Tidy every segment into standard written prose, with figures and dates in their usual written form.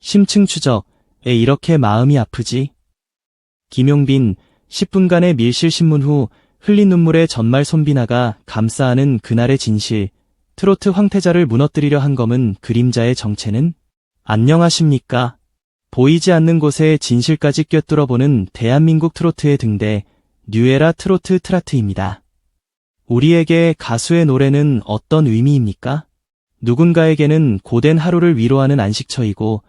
심층 추적. 왜 이렇게 마음이 아프지? 김용빈. 10분간의 밀실 신문 후 흘린 눈물의 전말 손비나가 감싸 안은 그날의 진실. 트로트 황태자를 무너뜨리려 한 검은 그림자의 정체는? 안녕하십니까? 보이지 않는 곳에 진실까지 꿰뚫어보는 대한민국 트로트의 등대, 뉴에라 트로트 트라트입니다. 우리에게 가수의 노래는 어떤 의미입니까? 누군가에게는 고된 하루를 위로하는 안식처이고,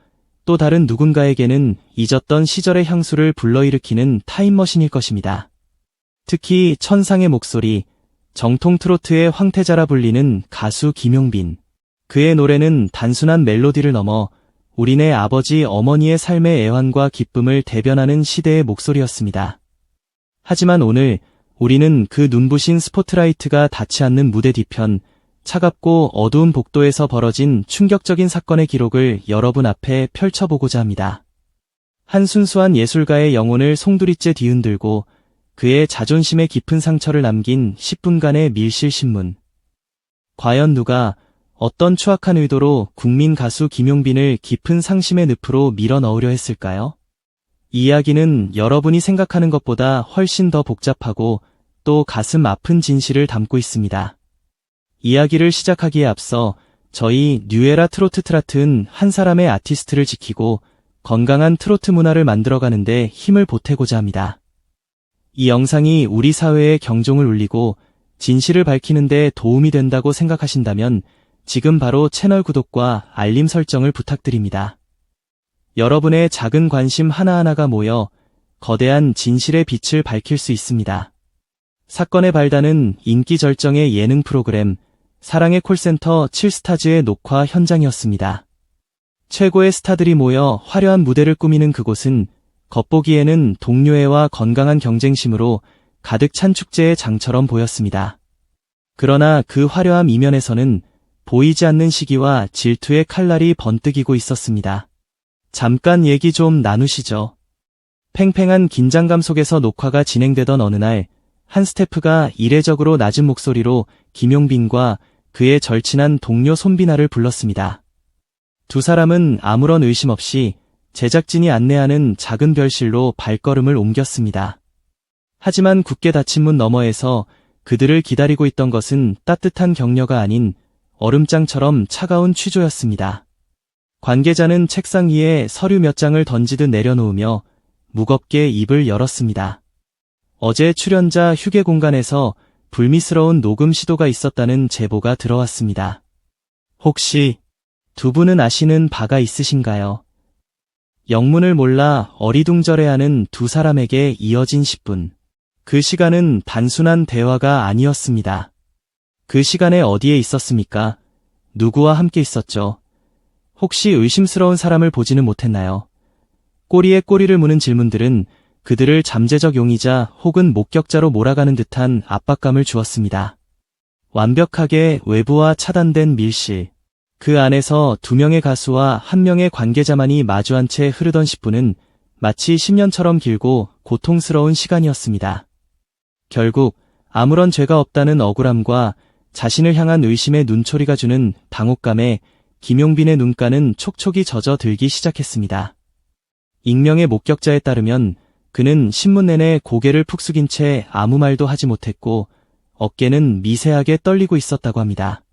또 다른 누군가에게는 잊었던 시절의 향수를 불러일으키는 타임머신일 것입니다. 특히 천상의 목소리, 정통 트로트의 황태자라 불리는 가수 김용빈. 그의 노래는 단순한 멜로디를 넘어 우리네 아버지 어머니의 삶의 애환과 기쁨을 대변하는 시대의 목소리였습니다. 하지만 오늘 우리는 그 눈부신 스포트라이트가 닿지 않는 무대 뒤편, 차갑고 어두운 복도에서 벌어진 충격적인 사건의 기록을 여러분 앞에 펼쳐보고자 합니다. 한 순수한 예술가의 영혼을 송두리째 뒤흔들고 그의 자존심에 깊은 상처를 남긴 10분간의 밀실 신문. 과연 누가 어떤 추악한 의도로 국민 가수 김용빈을 깊은 상심의 늪으로 밀어 넣으려 했을까요? 이 이야기는 여러분이 생각하는 것보다 훨씬 더 복잡하고 또 가슴 아픈 진실을 담고 있습니다. 이야기를 시작하기에 앞서 저희 뉴에라 트로트 트라트는 한 사람의 아티스트를 지키고 건강한 트로트 문화를 만들어가는데 힘을 보태고자 합니다. 이 영상이 우리 사회의 경종을 울리고 진실을 밝히는 데 도움이 된다고 생각하신다면 지금 바로 채널 구독과 알림 설정을 부탁드립니다. 여러분의 작은 관심 하나하나가 모여 거대한 진실의 빛을 밝힐 수 있습니다. 사건의 발단은 인기 절정의 예능 프로그램 사랑의 콜센터 7스타즈의 녹화 현장이었습니다. 최고의 스타들이 모여 화려한 무대를 꾸미는 그곳은 겉보기에는 동료애와 건강한 경쟁심으로 가득 찬 축제의 장처럼 보였습니다. 그러나 그 화려함 이면에서는 보이지 않는 시기와 질투의 칼날이 번뜩이고 있었습니다. 잠깐 얘기 좀 나누시죠. 팽팽한 긴장감 속에서 녹화가 진행되던 어느 날, 한 스태프가 이례적으로 낮은 목소리로 김용빈과 그의 절친한 동료 손비나를 불렀습니다. 두 사람은 아무런 의심 없이 제작진이 안내하는 작은 별실로 발걸음을 옮겼습니다. 하지만 굳게 닫힌 문 너머에서 그들을 기다리고 있던 것은 따뜻한 격려가 아닌 얼음장처럼 차가운 취조였습니다. 관계자는 책상 위에 서류 몇 장을 던지듯 내려놓으며 무겁게 입을 열었습니다. 어제 출연자 휴게 공간에서 불미스러운 녹음 시도가 있었다는 제보가 들어왔습니다. 혹시 두 분은 아시는 바가 있으신가요? 영문을 몰라 어리둥절해하는 두 사람에게 이어진 10분. 그 시간은 단순한 대화가 아니었습니다. 그 시간에 어디에 있었습니까? 누구와 함께 있었죠? 혹시 의심스러운 사람을 보지는 못했나요? 꼬리에 꼬리를 무는 질문들은 그들을 잠재적 용의자 혹은 목격자로 몰아가는 듯한 압박감을 주었습니다. 완벽하게 외부와 차단된 밀실. 그 안에서 두 명의 가수와 한 명의 관계자만이 마주한 채 흐르던 10분은 마치 10년처럼 길고 고통스러운 시간이었습니다. 결국 아무런 죄가 없다는 억울함과 자신을 향한 의심의 눈초리가 주는 당혹감에 김용빈의 눈가는 촉촉이 젖어들기 시작했습니다. 익명의 목격자에 따르면 그는 신문 내내 고개를 푹 숙인 채 아무 말도 하지 못했고 어깨는 미세하게 떨리고 있었다고 합니다.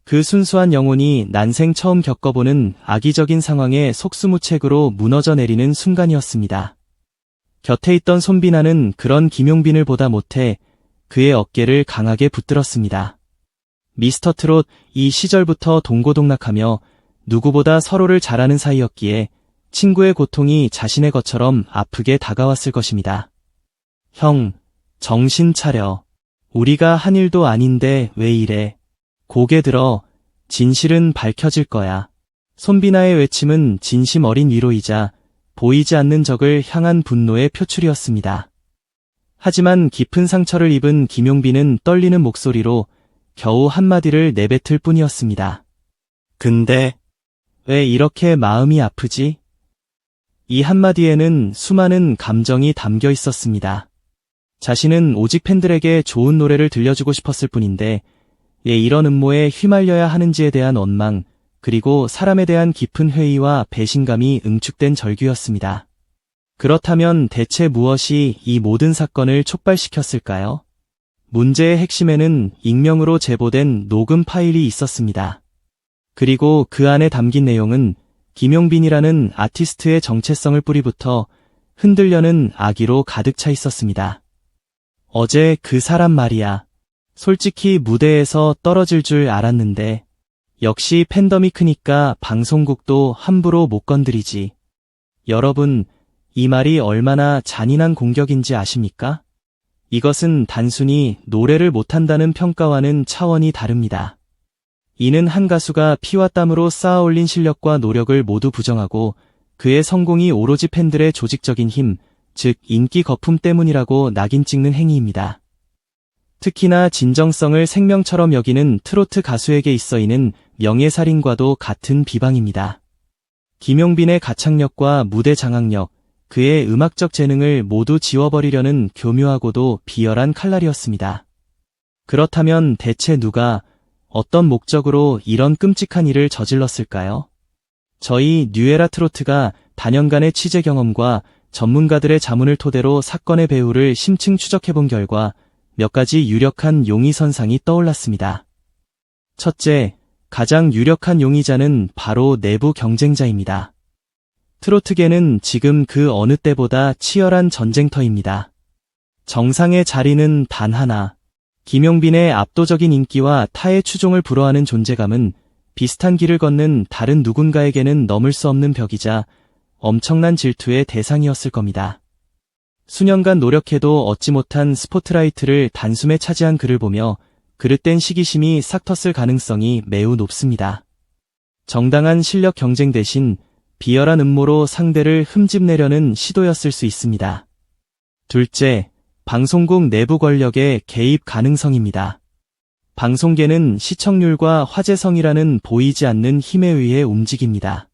그 순수한 영혼이 난생 처음 겪어보는 악의적인 상황에 속수무책으로 무너져 내리는 순간이었습니다. 곁에 있던 손비나는 그런 김용빈을 보다 못해 그의 어깨를 강하게 붙들었습니다. 미스터 트롯 이 시절부터 동고동락하며 누구보다 서로를 잘 아는 사이였기에 친구의 고통이 자신의 것처럼 아프게 다가왔을 것입니다. 형, 정신 차려. 우리가 한 일도 아닌데 왜 이래. 고개 들어. 진실은 밝혀질 거야. 손비나의 외침은 진심 어린 위로이자 보이지 않는 적을 향한 분노의 표출이었습니다. 하지만 깊은 상처를 입은 김용빈은 떨리는 목소리로 겨우 한마디를 내뱉을 뿐이었습니다. 근데 왜 이렇게 마음이 아프지? 이 한마디에는 수많은 감정이 담겨 있었습니다. 자신은 오직 팬들에게 좋은 노래를 들려주고 싶었을 뿐인데 왜 이런 음모에 휘말려야 하는지에 대한 원망, 그리고 사람에 대한 깊은 회의와 배신감이 응축된 절규였습니다. 그렇다면 대체 무엇이 이 모든 사건을 촉발시켰을까요? 문제의 핵심에는 익명으로 제보된 녹음 파일이 있었습니다. 그리고 그 안에 담긴 내용은 김용빈이라는 아티스트의 정체성을 뿌리부터 흔들려는 악의로 가득 차 있었습니다. 어제 그 사람 말이야. 솔직히 무대에서 떨어질 줄 알았는데 역시 팬덤이 크니까 방송국도 함부로 못 건드리지. 여러분, 이 말이 얼마나 잔인한 공격인지 아십니까? 이것은 단순히 노래를 못한다는 평가와는 차원이 다릅니다. 이는 한 가수가 피와 땀으로 쌓아 올린 실력과 노력을 모두 부정하고 그의 성공이 오로지 팬들의 조직적인 힘, 즉 인기 거품 때문이라고 낙인 찍는 행위입니다. 특히나 진정성을 생명처럼 여기는 트로트 가수에게 있어 이는 명예살인과도 같은 비방입니다. 김용빈의 가창력과 무대 장악력, 그의 음악적 재능을 모두 지워버리려는 교묘하고도 비열한 칼날이었습니다. 그렇다면 대체 누가, 어떤 목적으로 이런 끔찍한 일을 저질렀을까요? 저희 뉴에라 트로트가 다년간의 취재 경험과 전문가들의 자문을 토대로 사건의 배후를 심층 추적해본 결과 몇 가지 유력한 용의선상이 떠올랐습니다. 첫째, 가장 유력한 용의자는 바로 내부 경쟁자입니다. 트로트계는 지금 그 어느 때보다 치열한 전쟁터입니다. 정상의 자리는 단 하나. 김용빈의 압도적인 인기와 타의 추종을 불허하는 존재감은 비슷한 길을 걷는 다른 누군가에게는 넘을 수 없는 벽이자 엄청난 질투의 대상이었을 겁니다. 수년간 노력해도 얻지 못한 스포트라이트를 단숨에 차지한 그를 보며 그릇된 시기심이 싹 텄을 가능성이 매우 높습니다. 정당한 실력 경쟁 대신 비열한 음모로 상대를 흠집내려는 시도였을 수 있습니다. 둘째, 방송국 내부 권력의 개입 가능성입니다. 방송계는 시청률과 화제성이라는 보이지 않는 힘에 의해 움직입니다.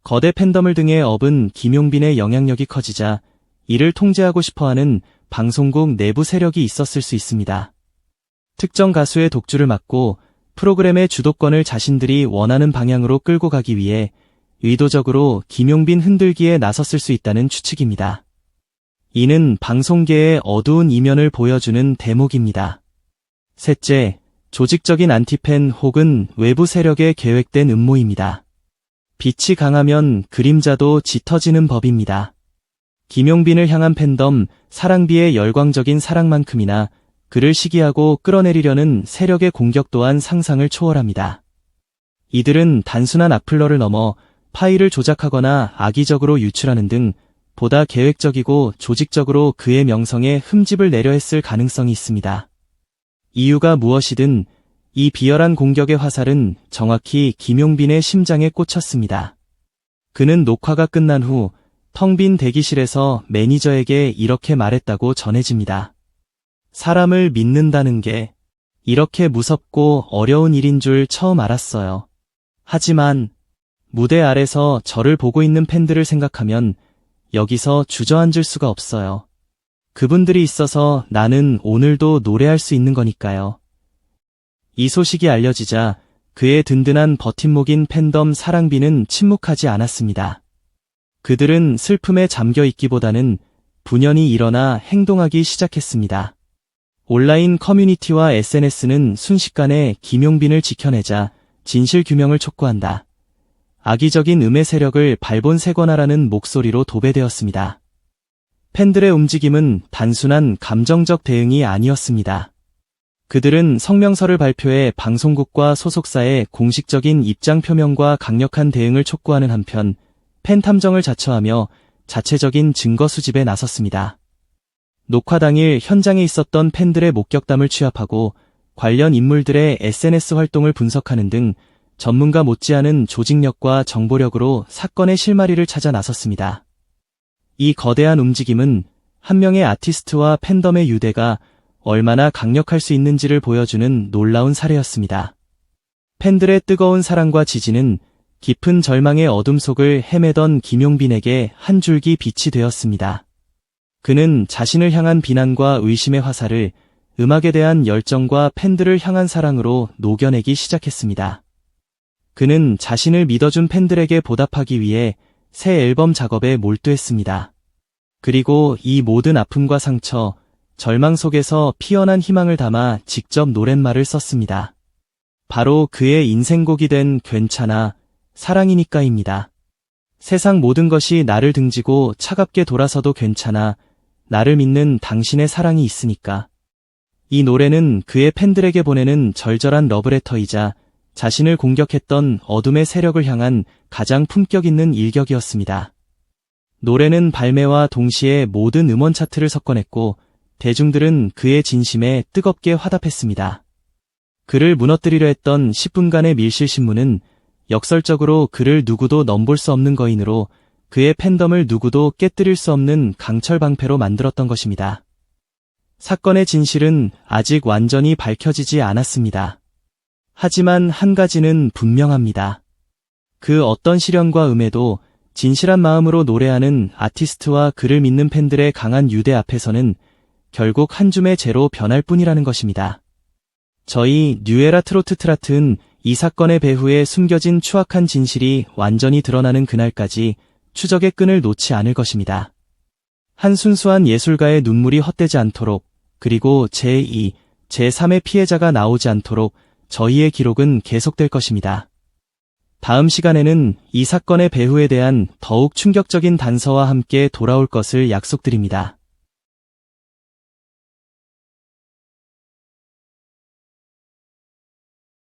거대 팬덤을 등에 업은 김용빈의 영향력이 커지자 이를 통제하고 싶어하는 방송국 내부 세력이 있었을 수 있습니다. 특정 가수의 독주를 막고 프로그램의 주도권을 자신들이 원하는 방향으로 끌고 가기 위해 의도적으로 김용빈 흔들기에 나섰을 수 있다는 추측입니다. 이는 방송계의 어두운 이면을 보여주는 대목입니다. 셋째, 조직적인 안티팬 혹은 외부 세력의 계획된 음모입니다. 빛이 강하면 그림자도 짙어지는 법입니다. 김용빈을 향한 팬덤, 사랑비의 열광적인 사랑만큼이나 그를 시기하고 끌어내리려는 세력의 공격 또한 상상을 초월합니다. 이들은 단순한 악플러를 넘어 파일을 조작하거나 악의적으로 유출하는 등 보다 계획적이고 조직적으로 그의 명성에 흠집을 내려 했을 가능성이 있습니다. 이유가 무엇이든 이 비열한 공격의 화살은 정확히 김용빈의 심장에 꽂혔습니다. 그는 녹화가 끝난 후 텅 빈 대기실에서 매니저에게 이렇게 말했다고 전해집니다. 사람을 믿는다는 게 이렇게 무섭고 어려운 일인 줄 처음 알았어요. 하지만 무대 아래서 저를 보고 있는 팬들을 생각하면 여기서 주저앉을 수가 없어요. 그분들이 있어서 나는 오늘도 노래할 수 있는 거니까요. 이 소식이 알려지자 그의 든든한 버팀목인 팬덤 사랑비는 침묵하지 않았습니다. 그들은 슬픔에 잠겨 있기보다는 분연히 일어나 행동하기 시작했습니다. 온라인 커뮤니티와 SNS는 순식간에 김용빈을 지켜내자 진실 규명을 촉구한다. 악의적인 음해 세력을 발본색원하라는 목소리로 도배되었습니다. 팬들의 움직임은 단순한 감정적 대응이 아니었습니다. 그들은 성명서를 발표해 방송국과 소속사의 공식적인 입장 표명과 강력한 대응을 촉구하는 한편 팬 탐정을 자처하며 자체적인 증거 수집에 나섰습니다. 녹화 당일 현장에 있었던 팬들의 목격담을 취합하고 관련 인물들의 SNS 활동을 분석하는 등 전문가 못지않은 조직력과 정보력으로 사건의 실마리를 찾아 나섰습니다. 이 거대한 움직임은 한 명의 아티스트와 팬덤의 유대가 얼마나 강력할 수 있는지를 보여주는 놀라운 사례였습니다. 팬들의 뜨거운 사랑과 지지는 깊은 절망의 어둠 속을 헤매던 김용빈에게 한 줄기 빛이 되었습니다. 그는 자신을 향한 비난과 의심의 화살을 음악에 대한 열정과 팬들을 향한 사랑으로 녹여내기 시작했습니다. 그는 자신을 믿어준 팬들에게 보답하기 위해 새 앨범 작업에 몰두했습니다. 그리고 이 모든 아픔과 상처, 절망 속에서 피어난 희망을 담아 직접 노랫말을 썼습니다. 바로 그의 인생곡이 된 괜찮아, 사랑이니까입니다. 세상 모든 것이 나를 등지고 차갑게 돌아서도 괜찮아, 나를 믿는 당신의 사랑이 있으니까. 이 노래는 그의 팬들에게 보내는 절절한 러브레터이자 자신을 공격했던 어둠의 세력을 향한 가장 품격 있는 일격이었습니다. 노래는 발매와 동시에 모든 음원 차트를 석권했고 대중들은 그의 진심에 뜨겁게 화답했습니다. 그를 무너뜨리려 했던 10분간의 밀실신문은 역설적으로 그를 누구도 넘볼 수 없는 거인으로 그의 팬덤을 누구도 깨뜨릴 수 없는 강철방패로 만들었던 것입니다. 사건의 진실은 아직 완전히 밝혀지지 않았습니다. 하지만 한 가지는 분명합니다. 그 어떤 시련과 음에도 진실한 마음으로 노래하는 아티스트와 그를 믿는 팬들의 강한 유대 앞에서는 결국 한 줌의 재로 변할 뿐이라는 것입니다. 저희 뉴에라 트로트 트라트는 이 사건의 배후에 숨겨진 추악한 진실이 완전히 드러나는 그날까지 추적의 끈을 놓지 않을 것입니다. 한 순수한 예술가의 눈물이 헛되지 않도록, 그리고 제2, 제3의 피해자가 나오지 않도록 저희의 기록은 계속될 것입니다. 다음 시간에는 이 사건의 배후에 대한 더욱 충격적인 단서와 함께 돌아올 것을 약속드립니다.